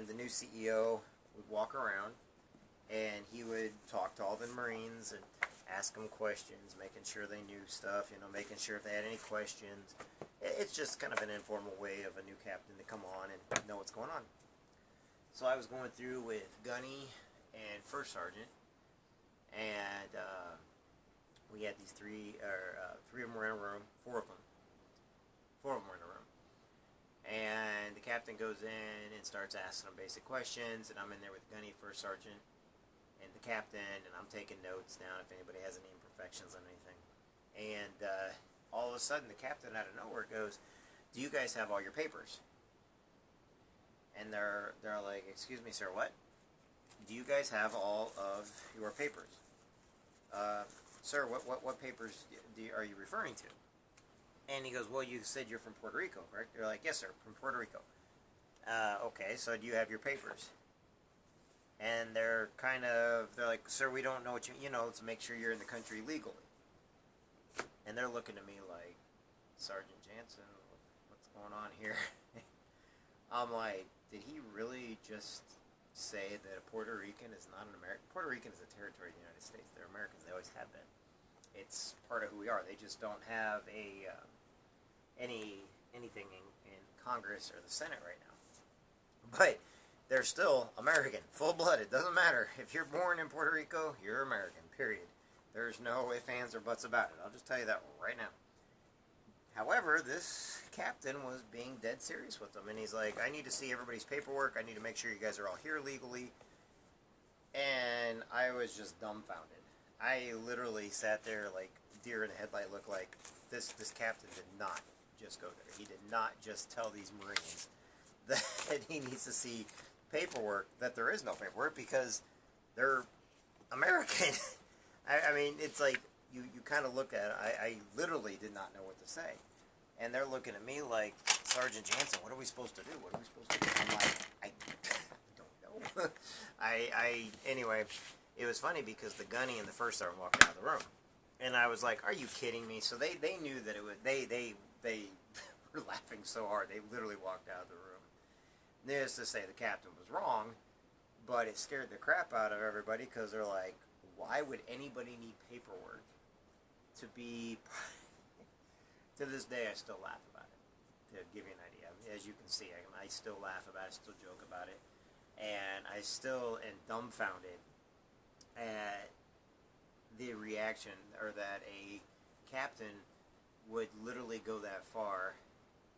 and the new CEO would walk around, and he would talk to all the Marines and ask them questions, making sure they knew stuff, making sure if they had any questions. It's just kind of an informal way of a new captain to come on and know what's going on. So I was going through with Gunny and First Sergeant, and we had these three of them were in a room, four of them were in a room. And the captain goes in and starts asking them basic questions, and I'm in there with Gunny, First Sergeant, and the captain, and I'm taking notes down if anybody has any imperfections on anything. And all of a sudden, the captain out of nowhere goes, "Do you guys have all your papers?" And they're like, "Excuse me, sir, what? Do you guys have all of your papers?" "Sir, what papers are you referring to?" And he goes, "Well, you said you're from Puerto Rico, correct?" They're like, "Yes, sir, from Puerto Rico." Okay, so do you have your papers? And they're like, "Sir, we don't know what let's make sure you're in the country legally." And they're looking at me like, "Sergeant Jansen, what's going on here?" I'm like, did he really just say that a Puerto Rican is not an American? Puerto Rican is a territory of the United States. They're Americans. They always have been. It's part of who we are. They just don't have anything in Congress or the Senate right now. But they're still American, full-blooded. Doesn't matter. If you're born in Puerto Rico, you're American, period. There's no ifs, ands, or buts about it. I'll just tell you that right now. However, this captain was being dead serious with them, and he's like, "I need to see everybody's paperwork. I need to make sure you guys are all here legally." And I was just dumbfounded. I literally sat there like deer in the headlight look, like this captain did not just go there. He did not just tell these Marines that he needs to see paperwork, that there is no paperwork, because they're American. I mean, it's like, you kind of look at it. I literally did not know what to say. And they're looking at me like, "Sergeant Jansen, what are we supposed to do? What are we supposed to do?" I'm like, I don't know. Anyway, it was funny because the Gunny and the First Sergeant walked out of the room. And I was like, "Are you kidding me?" So they knew that it was, they were laughing so hard, they literally walked out of the room. Needless to say, the captain was wrong, but it scared the crap out of everybody, because they're like, why would anybody need paperwork to be... To this day, I still laugh about it, to give you an idea. As you can see, I still laugh about it, still joke about it, and I still am dumbfounded at the reaction, or that a captain would literally go that far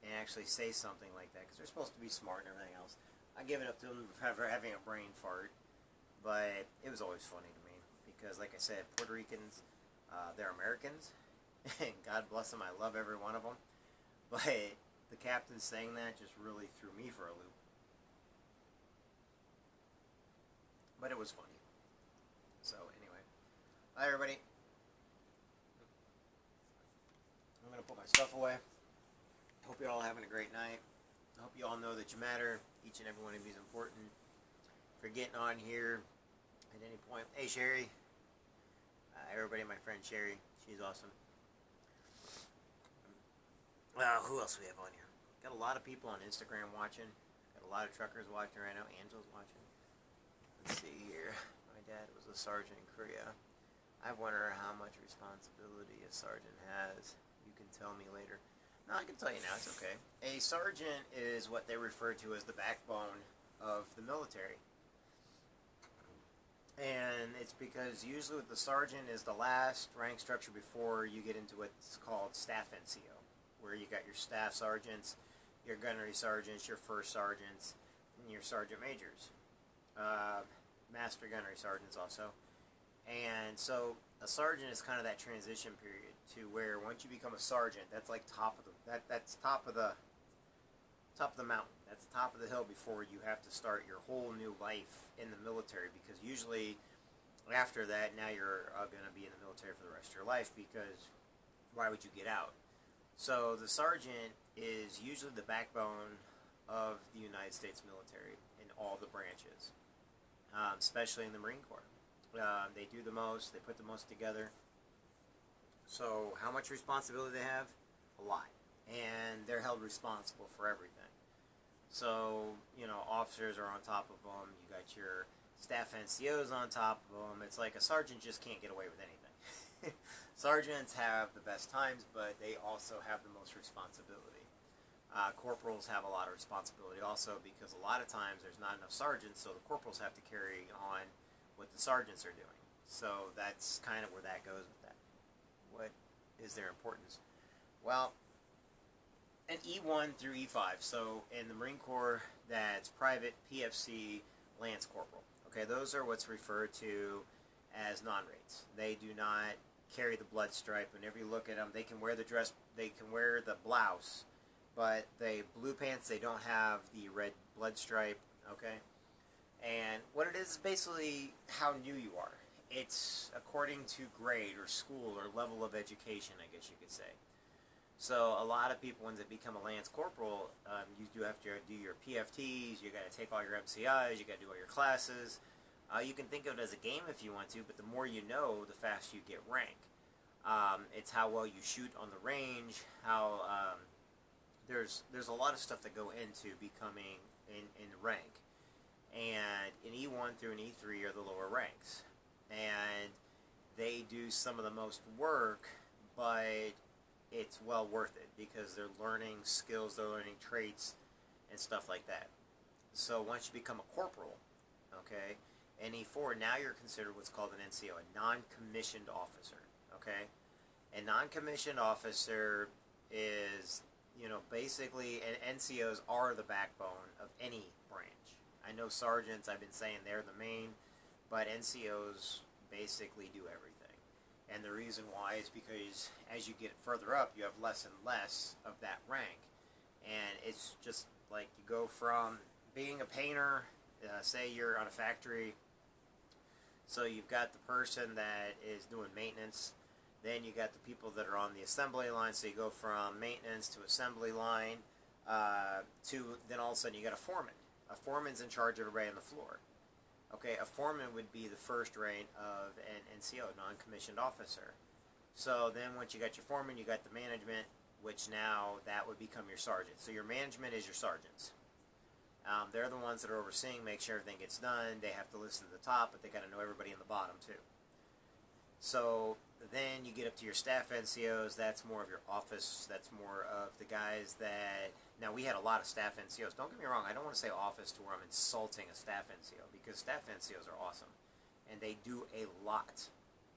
and actually say something like that, because they're supposed to be smart and everything else. I give it up to them for having a brain fart, but it was always funny to me, because like I said, Puerto Ricans, they're Americans, and God bless them, I love every one of them, but the captain saying that just really threw me for a loop. But it was funny. So anyway, bye everybody. I'm going to put my stuff away. Hope you're all having a great night. I hope you all know that you matter. Each and every one of you is important. For getting on here at any point. Hey Sherry. Everybody, my friend Sherry. She's awesome. Who else we have on here? Got a lot of people on Instagram watching. Got a lot of truckers watching right now. Angela's watching. Let's see here. My dad was a sergeant in Korea. I wonder how much responsibility a sergeant has. You can tell me later. No, I can tell you now. It's okay. A sergeant is what they refer to as the backbone of the military. And it's because usually the sergeant is the last rank structure before you get into what's called staff NCO, where you got your staff sergeants, your gunnery sergeants, your first sergeants, and your sergeant majors. Master gunnery sergeants also. And so a sergeant is kind of that transition period to where once you become a sergeant, that's like top of the mountain. That's the top of the hill before you have to start your whole new life in the military, because usually after that, now you're going to be in the military for the rest of your life, because why would you get out? So the sergeant is usually the backbone of the United States military in all the branches, especially in the Marine Corps. They do the most, they put the most together. So how much responsibility they have? A lot. And they're held responsible for everything. So, officers are on top of them. You got your staff NCOs on top of them. It's like a sergeant just can't get away with anything. Sergeants have the best times, but they also have the most responsibility. Corporals have a lot of responsibility also, because a lot of times there's not enough sergeants, so the corporals have to carry on what the sergeants are doing. So that's kind of where that goes with that. What is their importance? Well, an E1 through E5. So in the Marine Corps, that's private, PFC, Lance Corporal. Okay, those are what's referred to as non-rates. They do not carry the blood stripe. Whenever you look at them, they can wear the dress, they can wear the blouse, but the blue pants, they don't have the red blood stripe. Okay, and what it is basically how new you are. It's according to grade or school or level of education, I guess you could say. So a lot of people, when they become a Lance Corporal, you do have to do your PFTs, you got to take all your MCIs, you got to do all your classes. You can think of it as a game if you want to, but the more you know, the faster you get rank. It's how well you shoot on the range, how there's a lot of stuff that go into becoming in rank. And an E1 through an E3 are the lower ranks. And they do some of the most work, but it's well worth it because they're learning skills, they're learning traits, and stuff like that. So once you become a corporal, okay, an E4, now you're considered what's called an NCO, a non-commissioned officer, okay? A non-commissioned officer is, basically, and NCOs are the backbone of any branch. I know sergeants, I've been saying they're the main, but NCOs basically do everything. And the reason why is because as you get further up, you have less and less of that rank. And it's just like you go from being a painter, say you're on a factory, so you've got the person that is doing maintenance, then you got the people that are on the assembly line, so you go from maintenance to assembly line, to then all of a sudden you got a foreman. A foreman's in charge of everybody on the floor. Okay, a foreman would be the first rank of an NCO, non-commissioned officer. So then once you got your foreman, you got the management, which now that would become your sergeant. So your management is your sergeants. They're the ones that are overseeing, make sure everything gets done. They have to listen to the top, but they got to know everybody in the bottom too. So then you get up to your staff NCOs. That's more of your office. That's more of the guys that... Now, we had a lot of staff NCOs. Don't get me wrong. I don't want to say office to where I'm insulting a staff NCO, because staff NCOs are awesome. And they do a lot,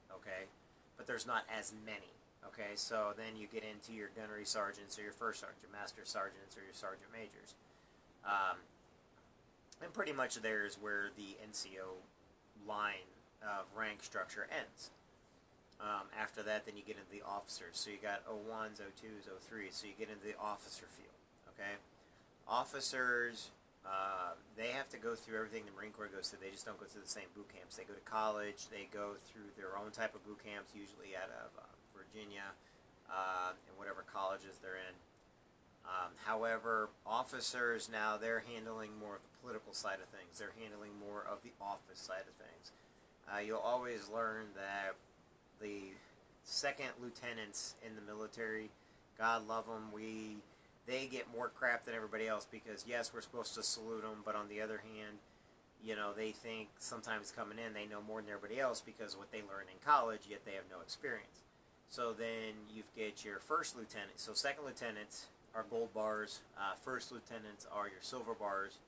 okay? But there's not as many, okay? So then you get into your gunnery sergeants or your first sergeant, your master sergeants or your sergeant majors. And pretty much there's where the NCO line of rank structure ends. After that, then you get into the officers. So you got O1s, O2s, O3s. So you get into the officer field. Okay? Officers, they have to go through everything the Marine Corps goes through. They just don't go through the same boot camps. They go to college. They go through their own type of boot camps, usually out of Virginia and whatever colleges they're in. However, officers now, they're handling more of the political side of things. They're handling more of the office side of things. You'll always learn that the second lieutenants in the military, God love them, they get more crap than everybody else because, yes, we're supposed to salute them, but on the other hand, they think sometimes coming in they know more than everybody else because what they learn in college, yet they have no experience. So then you get your first lieutenant. So second lieutenants are gold bars. First lieutenants are your silver bars.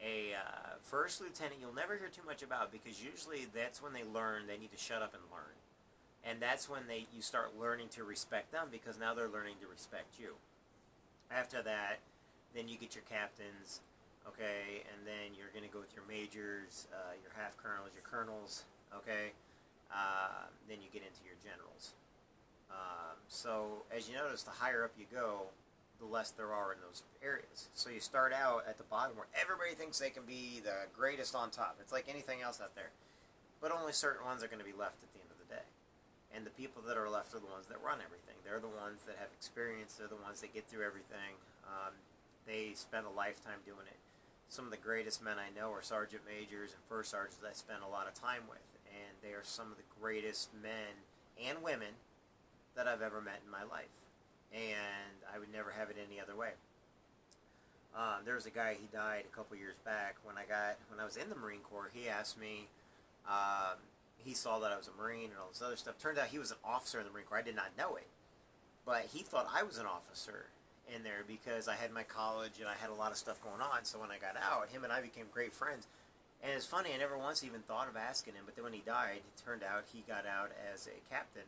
A first lieutenant you'll never hear too much about because usually that's when they learn they need to shut up and learn. And that's when you start learning to respect them because now they're learning to respect you. After that, then you get your captains, okay, and then you're going to go with your majors, your half colonels, your colonels, okay, then you get into your generals. So as you notice, the higher up you go, the less there are in those areas. So you start out at the bottom where everybody thinks they can be the greatest on top. It's like anything else out there. But only certain ones are going to be left at the end of the day. And the people that are left are the ones that run everything. They're the ones that have experience. They're the ones that get through everything. They spend a lifetime doing it. Some of the greatest men I know are sergeant majors and first sergeants I spend a lot of time with. And they are some of the greatest men and women that I've ever met in my life. And I would never have it any other way. There was a guy, he died a couple years back when I was in the Marine Corps. He asked me, he saw that I was a Marine and all this other stuff. Turned out he was an officer in the Marine Corps. I did not know it, but he thought I was an officer in there because I had my college and I had a lot of stuff going on. So when I got out, him and I became great friends. And it's funny, I never once even thought of asking him, but then when he died, it turned out he got out as a captain.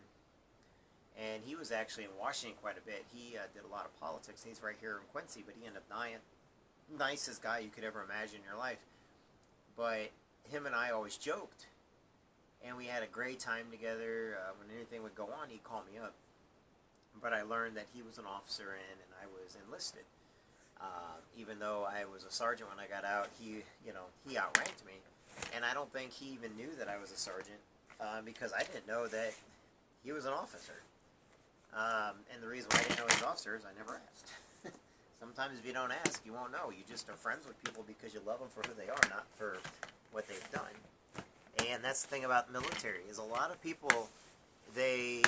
And he was actually in Washington quite a bit. He did a lot of politics. He's right here in Quincy, but he ended up dying. Nicest guy you could ever imagine in your life. But him and I always joked. And we had a great time together. When anything would go on, he'd call me up. But I learned that he was an officer and I was enlisted. Even though I was a sergeant when I got out, he outranked me. And I don't think he even knew that I was a sergeant because I didn't know that he was an officer. And the reason why I didn't know he was an officer is I never asked. Sometimes if you don't ask, you won't know. You just are friends with people because you love them for who they are, not for what they've done. And that's the thing about the military, is a lot of people, they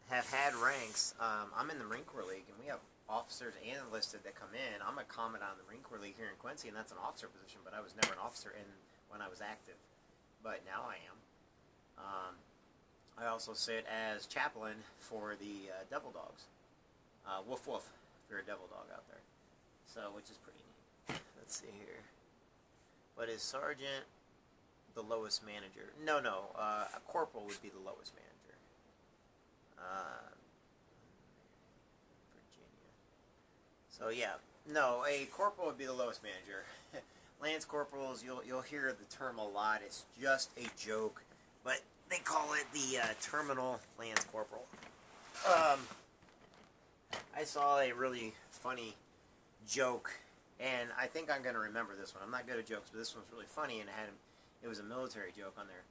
have had ranks. I'm in the Marine Corps League, and we have officers and enlisted that come in. I'm a commandant on the Marine Corps League here in Quincy, and that's an officer position, but I was never an officer when I was active. But now I am. I also sit as chaplain for the Devil Dogs. Woof woof, if you're a devil dog out there. So, which is pretty neat. Let's see here. But is sergeant the lowest manager? No. A corporal would be the lowest manager. Virginia. So yeah, no, a corporal would be the lowest manager. Lance corporals, you'll hear the term a lot. It's just a joke, but they call it the terminal Lance corporal. I saw a really funny joke, and I think I'm going to remember this one. I'm not good at jokes, but this one's really funny, and it was a military joke on there.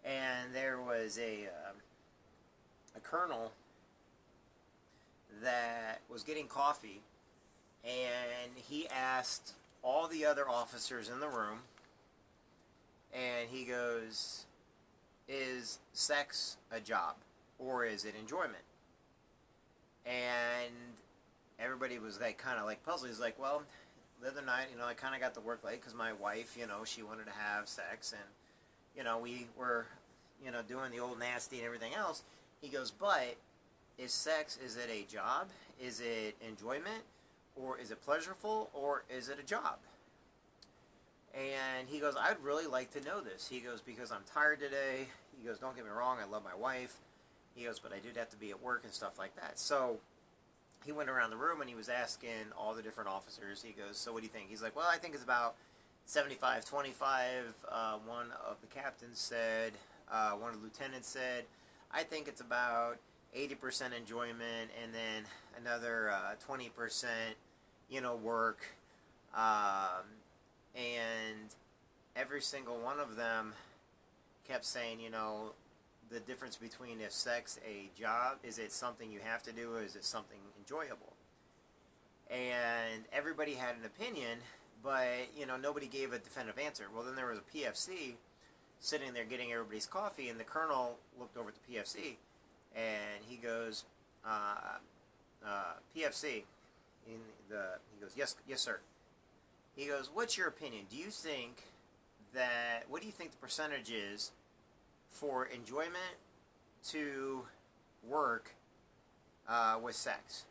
And there was a colonel that was getting coffee, and he asked all the other officers in the room, and he goes, is sex a job, or is it enjoyment? And everybody was like kind of like puzzled. He's like, well, the other night, I kind of got to work late because my wife, she wanted to have sex, and we were, doing the old nasty and everything else. He goes, but is it a job? Is it enjoyment? Or is it pleasurable? Or is it a job? And he goes, I'd really like to know this. He goes, because I'm tired today. He goes, don't get me wrong, I love my wife. He goes, but I did have to be at work and stuff like that. So he went around the room and he was asking all the different officers. He goes, so what do you think? He's like, well, I think it's about 75-25. One of the captains said, one of the lieutenants said, I think it's about 80% enjoyment, and then another 20%, work. And every single one of them kept saying, the difference between is sex a job, is it something you have to do, or is it something enjoyable? And everybody had an opinion, but, nobody gave a definitive answer. Well, then there was a PFC sitting there getting everybody's coffee, and the colonel looked over at the PFC, and he goes, PFC, he goes, yes, sir. He goes, what's your opinion? What do you think the percentage is for enjoyment to work with sex?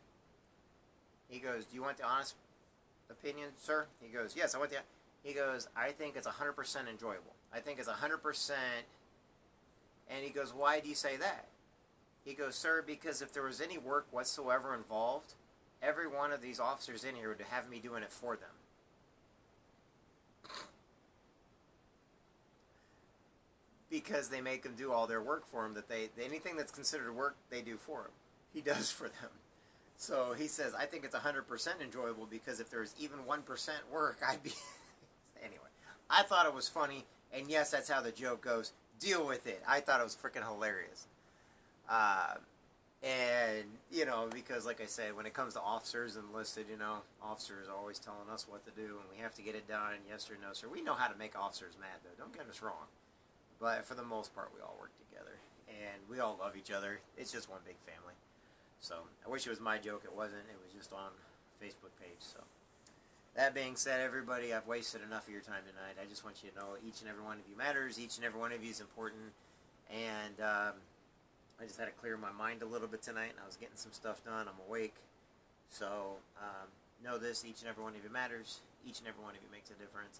He goes, do you want the honest opinion, sir? He goes, yes, I want the... He goes, I think it's 100% enjoyable. I think it's 100%... And he goes, why do you say that? He goes, sir, because if there was any work whatsoever involved, every one of these officers in here would have me doing it for them. Because they make them do all their work for him, anything that's considered work, they do for him. He does for them. So he says, I think it's 100% enjoyable, because if there's even 1% work, I'd be... Anyway, I thought it was funny, and yes, that's how the joke goes. Deal with it. I thought it was freaking hilarious. And, because like I said, when it comes to officers enlisted, officers are always telling us what to do, and we have to get it done, yes or no, sir. We know how to make officers mad, though. Don't get us wrong. But for the most part, we all work together, and we all love each other. It's just one big family. So I wish it was my joke. It wasn't. It was just on Facebook page. So that being said, everybody, I've wasted enough of your time tonight. I just want you to know each and every one of you matters. Each and every one of you is important. And I just had to clear my mind a little bit tonight, and I was getting some stuff done. I'm awake. So know this, each and every one of you matters. Each and every one of you makes a difference.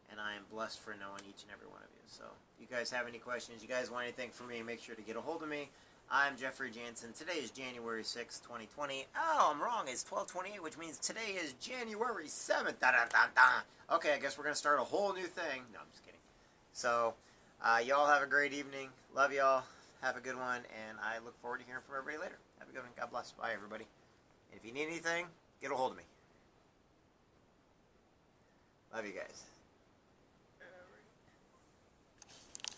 And I am blessed for knowing each and every one of you. So if you guys have any questions, you guys want anything from me, make sure to get a hold of me. I'm Jeffrey Jansen. Today is January 6th, 2020. Oh, I'm wrong. It's 12/28, which means today is January 7th. Da, da, da, da. Okay, I guess we're going to start a whole new thing. No, I'm just kidding. So, y'all have a great evening. Love y'all. Have a good one. And I look forward to hearing from everybody later. Have a good one. God bless. Bye, everybody. And if you need anything, get a hold of me. Love you guys.